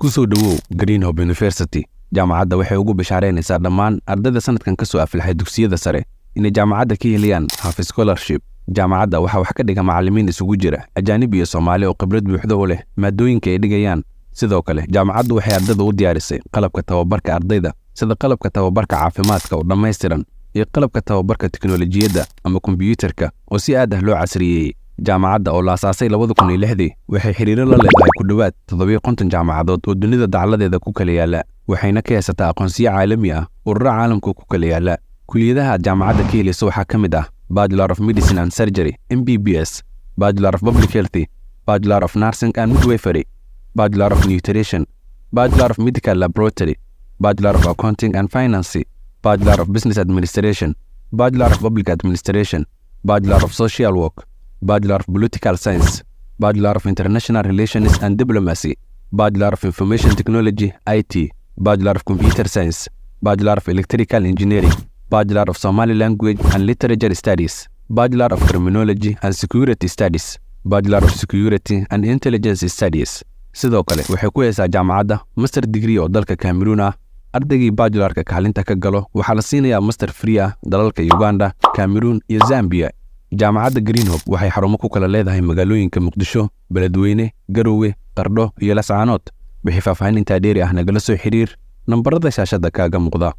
kusoo dhawow Green Hope University. Jaamacadda waxay ugu bishaaraynaysaa dhammaan ardayda sanadkan ka soo aflaxay dugsiyada sare inay jaamacadda ka helayaan half scholarship. Jaamacadda waxa wax ka dhiga macallimiin isugu jira ajaanib iyo Soomaali oo khibrad buuxda u leh maadooyinka ay dhigayaan. Sidoo kale, jaamacaddu waxay ardayda u diyaarisay qalabka tababarka ardayda sida qalabka tababarka caafimaadka oo dhammaystiran iyo qalabka tababarka tiknoolajiyadda ama kombiyuutarka oo si aad ah loo casriyeeyay. jaamacadda oo la asaasay 2006 waxay xiriiro la leedahay ku dhawaad 750 jaamacadood oo dunida dacaladeeda ku kala yaala, waxayna ka haysataa aqoonsiyo caalami ah ururo caalamka ku kala yaala. Kulliyadaha jaamacadda ka helayso waxaa ka mid ah Bachelor of Medicine and Surgery (MBBS), Bachelor of Public Health, Bachelor of Nursing and Midwifery, Bachelor of Nutrition, Bachelor of Medical Laboratory, Bachelor of Accounting and Finance, Bachelor of Business Administration, Bachelor of Public Administration, Bachelor of Social Work, Bachelor of Political Science, Bachelor of International Relations and Diplomacy, Bachelor of Information Technology (IT), Bachelor of Computer Science, Bachelor of Electrical Engineering, Bachelor of Somali Language and Literature Studies, Bachelor of Criminology and Security Studies, Bachelor of Security and Intelligence Studies. Sidoo kale waxay ku haysaa jaamacadda Master Degree oo dalka Cameroon ah. Ardaygii bachelorka kaalinta ka galo waxaa la siinayaa Master Free ah dalalka Uganda, Cameroon iyo Zambia. jaamacadda Green Hope waxay xarumo ku kala leedahay magaalooyinka Muqdisho, Beledweyne, Garowe, Qardho iyo Lascaanood. Wixii faahfaahin intaa dheeri ah nagala soo xiriir nambarada shaashada kaaga muuqda.